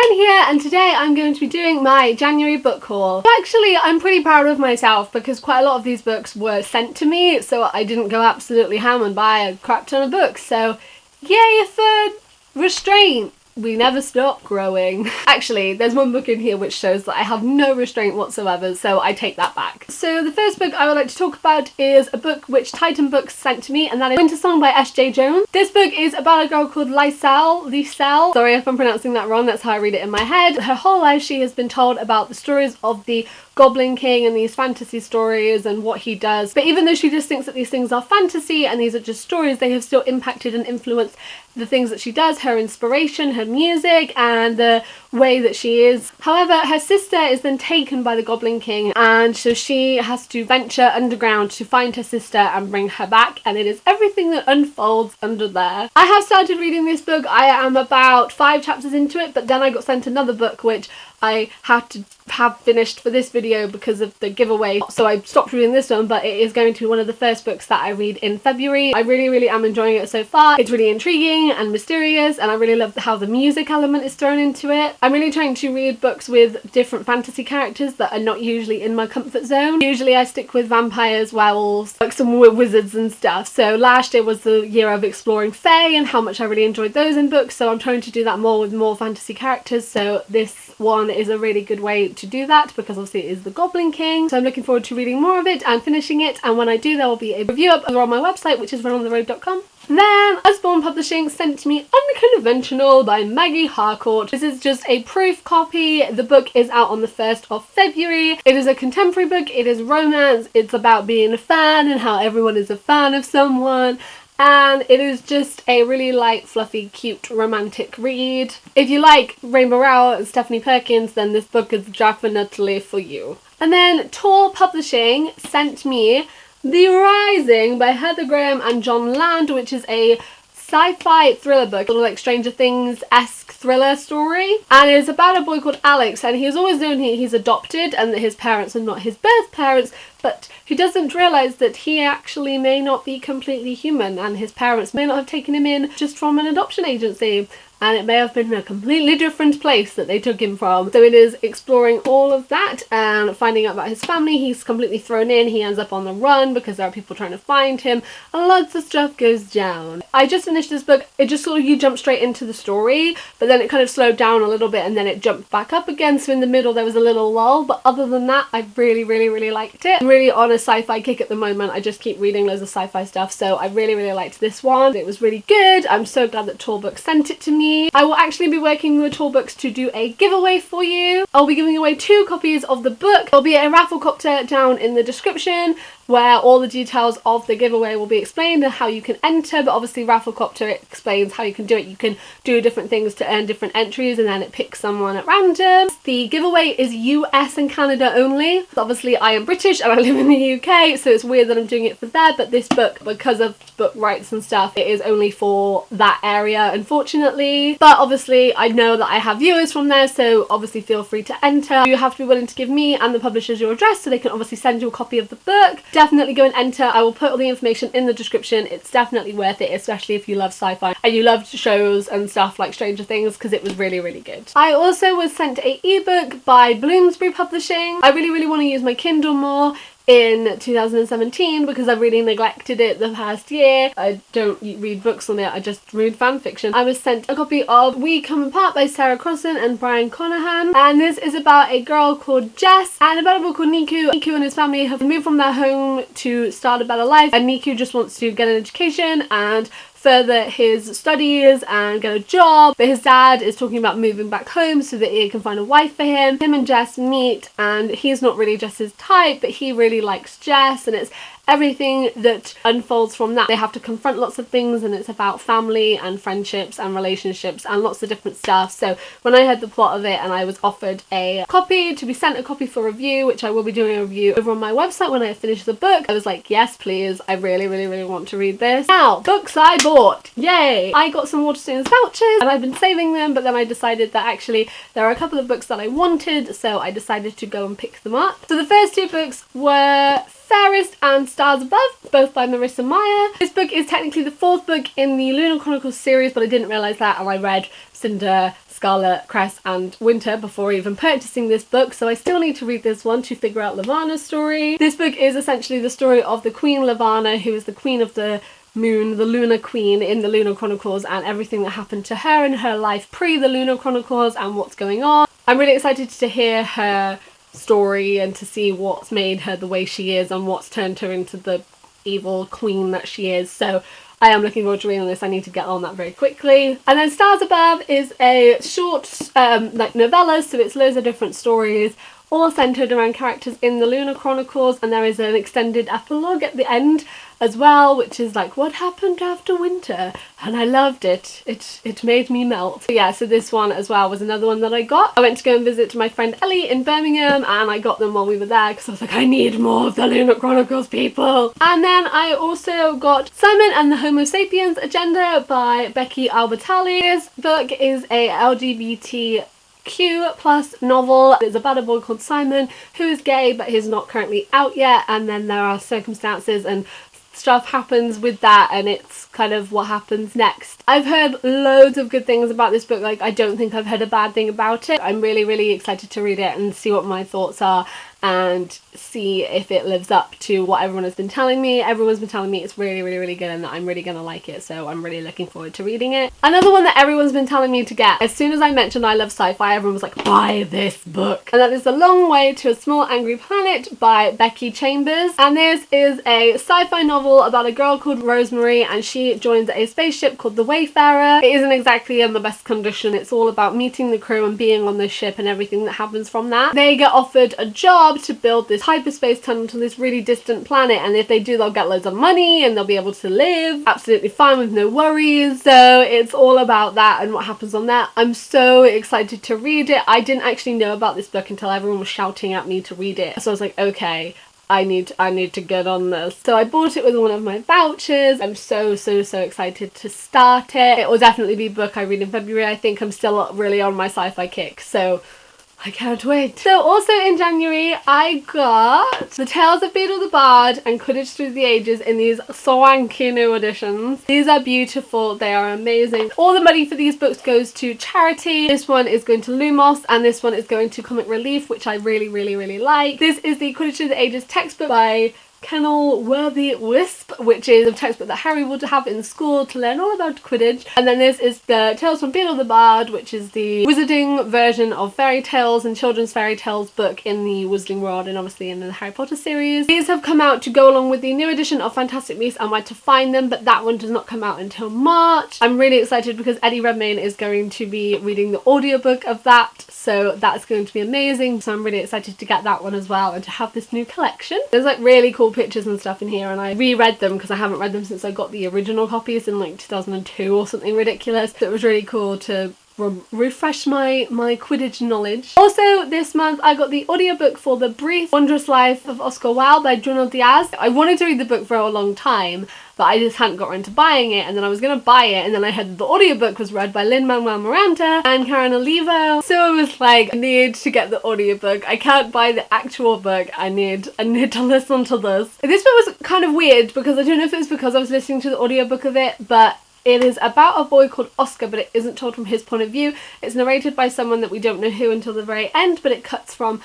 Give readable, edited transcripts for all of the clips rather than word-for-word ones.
Lynn here, and today I'm going to be doing my January book haul. Actually, I'm pretty proud of myself because quite a lot of these books were sent to me, so I didn't go absolutely ham and buy a crap ton of books, so yay for restraint. We never stop growing. Actually, there's one book in here which shows that I have no restraint whatsoever, so I take that back. So the first book I would like to talk about is a book which Titan Books sent to me, and that is Winter Song by S.J. Jones. This book is about a girl called Lyselle. Sorry if I'm pronouncing that wrong, that's how I read it in my head. Her whole life she has been told about the stories of the Goblin King and these fantasy stories and what he does. But even though she just thinks that these things are fantasy and these are just stories, they have still impacted and influenced the things that she does, her inspiration, her music, and the way that she is. However, her sister is then taken by the Goblin King, and so she has to venture underground to find her sister and bring her back, and it is everything that unfolds under there. I have started reading this book. I am about 5 chapters into it, but then I got sent another book which I had to have finished for this video because of the giveaway, so I stopped reading this one, but it is going to be one of the first books that I read in February. I really am enjoying it so far. It's really intriguing and mysterious, and I really love how the music element is thrown into it. I'm really trying to read books with different fantasy characters that are not usually in my comfort zone. Usually I stick with vampires, werewolves, like some wizards and stuff. So last year was the year of exploring fae and how much I really enjoyed those in books, so I'm trying to do that more with more fantasy characters. So this one is a really good way to do that because obviously it is the Goblin King. So I'm looking forward to reading more of it and finishing it, and when I do there will be a review up on my website, which is RENONTHEROAD.com. Then Usborne Publishing sent to me Unconventional by Maggie Harcourt. This is just a proof copy. The book is out on the 1st of February. It is a contemporary book. It is romance. It's about being a fan and how everyone is a fan of someone. And it is just a really light, fluffy, cute, romantic read. If you like Rainbow Rowell and Stephanie Perkins, then this book is definitely for you. And then Tor Publishing sent me The Rising by Heather Graham and John Land, which is a sci-fi thriller book, sort of like Stranger Things-esque thriller story, and it's about a boy called Alex, and he's always known he's adopted and that his parents are not his birth parents, but he doesn't realise that he actually may not be completely human, and his parents may not have taken him in just from an adoption agency, and it may have been a completely different place that they took him from. So it is exploring all of that and finding out about his family. He's completely thrown in. He ends up on the run because there are people trying to find him, and lots of stuff goes down. I just finished this book. It just sort of, you jump straight into the story, but then it kind of slowed down a little bit and then it jumped back up again, so in the middle there was a little lull, but other than that I really liked it. I'm really on a sci-fi kick at the moment. I just keep reading loads of sci-fi stuff, so I really liked this one. It was really good. I'm so glad that Tor Books sent it to me. I will actually be working with Tor Books to do a giveaway for you. I'll be giving away 2 copies of the book. There'll be a rafflecopter down in the description where all the details of the giveaway will be explained and how you can enter, but obviously Rafflecopter explains how you can do it. You can do different things to earn different entries and then it picks someone at random. The giveaway is US and Canada only. So obviously I am British and I live in the UK, so it's weird that I'm doing it for there, but this book, because of book rights and stuff, it is only for that area, unfortunately. But obviously I know that I have viewers from there, so obviously feel free to enter. You have to be willing to give me and the publishers your address so they can obviously send you a copy of the book. Definitely go and enter. I will put all the information in the description. It's definitely worth it, especially if you love sci-fi and you love shows and stuff like Stranger Things, because it was really good. I also was sent a ebook by Bloomsbury Publishing. I really want to use my Kindle more in 2017 because I've really neglected it the past year. I don't read books on it, I just read fan fiction. I was sent a copy of We Come Apart by Sarah Crossan and Brian Conahan, and this is about a girl called Jess and about a boy called Niku. Niku and his family have moved from their home to start a better life, and Niku just wants to get an education and further his studies and get a job, but his dad is talking about moving back home so that he can find a wife for him. Him and Jess meet, and he's not really Jess's type, but he really likes Jess, and it's everything that unfolds from that. They have to confront lots of things, and it's about family and friendships and relationships and lots of different stuff. So when I heard the plot of it and I was offered a copy, to be sent a copy for review, which I will be doing a review over on my website when I finish the book, I was like, yes please, I really want to read this. Now, books I bought, yay! I got some Waterstones vouchers and I've been saving them, but then I decided that actually there are a couple of books that I wanted, so I decided to go and pick them up. So the first 2 books were Fairest and Stars Above, both by Marissa Meyer. This book is technically the 4th book in the Lunar Chronicles series, but I didn't realise that, and I read Cinder, Scarlet, Cress and Winter before even purchasing this book, so I still need to read this one to figure out Levana's story. This book is essentially the story of the Queen Levana, who is the queen of the moon, the Lunar Queen in the Lunar Chronicles, and everything that happened to her in her life pre the Lunar Chronicles and what's going on. I'm really excited to hear her story and to see what's made her the way she is and what's turned her into the evil queen that she is, so I am looking forward to reading this. I need to get on that very quickly. And then Stars Above is a short like novella, so it's loads of different stories all centered around characters in the Lunar Chronicles, and there is an extended epilogue at the end as well, which is like what happened after winter, and I loved it. It made me melt. So yeah, so this one as well was another one that I got. I went to go and visit my friend Ellie in Birmingham, and I got them while we were there because I was like, I need more of the Lunar Chronicles, people. And then I also got Simon and the Homo Sapiens Agenda by Becky Albertalli. This book is a LGBTQ+ novel. It's about a boy called Simon who is gay but he's not currently out yet, and then there are circumstances and stuff happens with that, and it's kind of what happens next. I've heard loads of good things about this book. Like, I don't think I've heard a bad thing about it. I'm really excited to read it and see what my thoughts are and see if it lives up to what everyone has been telling me. Everyone's been telling me it's really good and that I'm really gonna like it, so I'm really looking forward to reading it. Another one that everyone's been telling me to get, as soon as I mentioned I love sci-fi, everyone was like, buy this book, and that is The Long Way to a Small Angry Planet by Becky Chambers. And this is a sci-fi novel about a girl called Rosemary, and she joins a spaceship called the Wayfarer. It isn't exactly in the best condition. It's all about meeting the crew and being on the ship and everything that happens from that. They get offered a job to build this hyperspace tunnel to this really distant planet, and if they do, they'll get loads of money and they'll be able to live absolutely fine with no worries. So it's all about that and what happens on that. I'm so excited to read it. I didn't actually know about this book until everyone was shouting at me to read it, so I was like, okay, I need to get on this. So I bought it with one of my vouchers. I'm so excited to start it. It will definitely be a book I read in February. I think I'm still really on my sci-fi kick, so I can't wait. So also in January, I got The Tales of Beedle the Bard and Quidditch Through the Ages in these swanky new editions. These are beautiful. They are amazing. All the money for these books goes to charity. This one is going to Lumos, and this one is going to Comic Relief, which I really like. This is the Quidditch Through the Ages textbook by Kennel Worthy Wisp, which is a textbook that Harry would have in school to learn all about Quidditch. And then this is the Tales from Beedle the Bard, which is the wizarding version of fairy tales and children's fairy tales book in the Wizarding World and obviously in the Harry Potter series. These have come out to go along with the new edition of Fantastic Beasts and Where to Find Them, but that one does not come out until March. I'm really excited because Eddie Redmayne is going to be reading the audiobook of that, so that's going to be amazing. So I'm really excited to get that one as well and to have this new collection. There's like really cool pictures and stuff in here, and I reread them because I haven't read them since I got the original copies in like 2002 or something ridiculous. So it was really cool to refresh my Quidditch knowledge. Also this month I got the audiobook for The Brief Wondrous Life of Oscar Wilde by Junot Diaz. I wanted to read the book for a long time, but I just hadn't got around to buying it, and then I was gonna buy it, and then I heard the audiobook was read by Lin-Manuel Miranda and Karen Olivo, so I was like, I need to get the audiobook. I can't buy the actual book. I need to listen to this. This book was kind of weird because I don't know if it was because I was listening to the audiobook of it, but it is about a boy called Oscar, but it isn't told from his point of view. It's narrated by someone that we don't know who until the very end, but it cuts from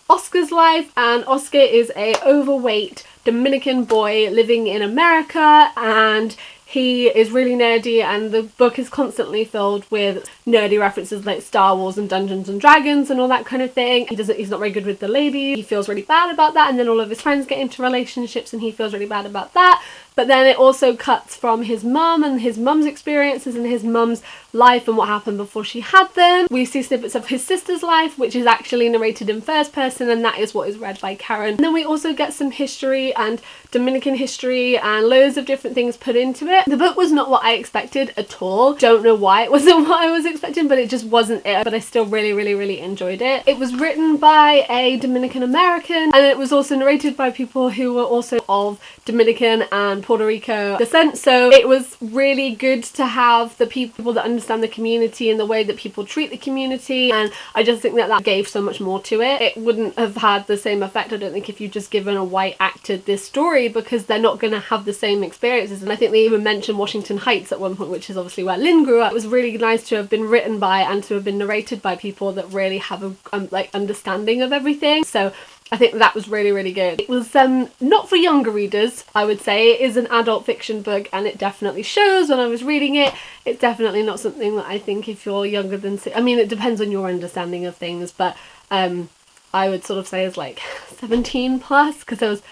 Oscar's life, and Oscar is a overweight Dominican boy living in America, and he is really nerdy, and the book is constantly filled with nerdy references like Star Wars and Dungeons and Dragons and all that kind of thing. He's not very good with the ladies. He feels really bad about that, and then all of his friends get into relationships and he feels really bad about that. But then it also cuts from his mum and his mum's experiences and his mum's life and what happened before she had them. We see snippets of his sister's life, which is actually narrated in first person, and that is what is read by Karen. And then we also get some history and Dominican history and loads of different things put into it. The book was not what I expected at all. Don't know why it wasn't what I was expecting, but it just wasn't it. But I still really enjoyed it. It was written by a Dominican American, and it was also narrated by people who were also of Dominican and Puerto Rico descent, so it was really good to have the people that understand the community and the way that people treat the community, and I just think that that gave so much more to it. It wouldn't have had the same effect, I don't think, if you just given a white actor this story, because they're not going to have the same experiences. And I think they even mentioned Washington Heights at one point, which is obviously where Lynn grew up. It was really nice to have been written by and to have been narrated by people that really have a like understanding of everything. So I think that was really, really good. It was not for younger readers, I would say. It is an adult fiction book, and it definitely shows when I was reading it. It's definitely not something that I think if you're younger than I mean, it depends on your understanding of things, but I would sort of say is like 17 plus, because there was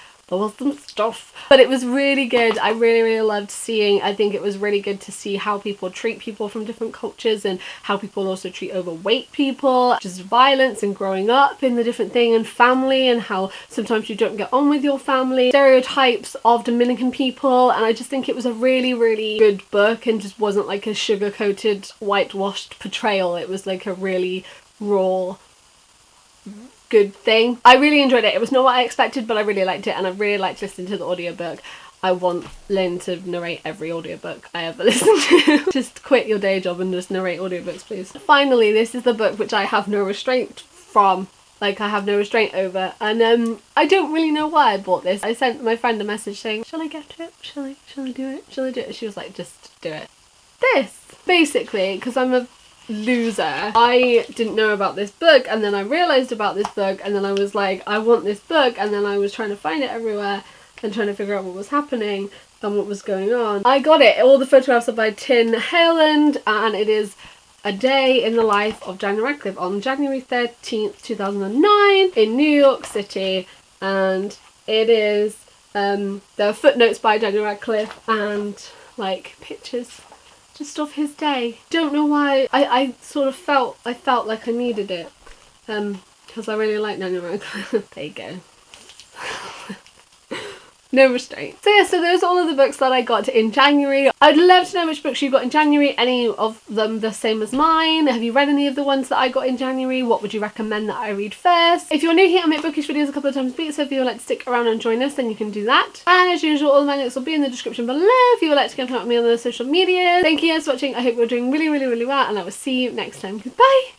some stuff. But it was really good. I really, really loved seeing, I think it was really good to see how people treat people from different cultures, and how people also treat overweight people, just violence and growing up in the different thing, and family, and how sometimes you don't get on with your family, stereotypes of Dominican people. And I just think it was a really, really good book, and just wasn't like a sugar-coated, whitewashed portrayal. It was like a really raw, good thing. I really enjoyed it. It was not what I expected, but I really liked it, and I really liked listening to the audiobook. I want Lynn to narrate every audiobook I ever listen to. Just quit your day job and just narrate audiobooks, please. Finally, this is the book which I have no restraint from. Like, I have no restraint over, and I don't really know why I bought this. I sent my friend a message saying, shall I get to it? Shall I do it? Shall I do it? She was like, just do it. This! Basically, because I'm a loser, I didn't know about this book, and then I realised about this book, and then I was like, I want this book, and then I was trying to find it everywhere and trying to figure out what was happening and what was going on. I got it. All the photographs are by Tin Hayland, and it is A Day in the Life of Daniel Radcliffe on January 13th 2009 in New York City, and it is there are footnotes by Daniel Radcliffe and like pictures just of his day. Don't know why. I sort of felt like I needed it, because I really like Daniel Radcliffe. There you go. No restraint. So yeah, so those are all of the books that I got in January. I'd love to know which books you got in January. Any of them the same as mine? Have you read any of the ones that I got in January? What would you recommend that I read first? If you're new here, I make bookish videos a couple of times a week, so if you would like to stick around and join us, then you can do that. And as usual, all of my links will be in the description below if you would like to get in contact with me on the social media. Thank you guys for watching. I hope you're doing really, really, really well, and I will see you next time. Goodbye!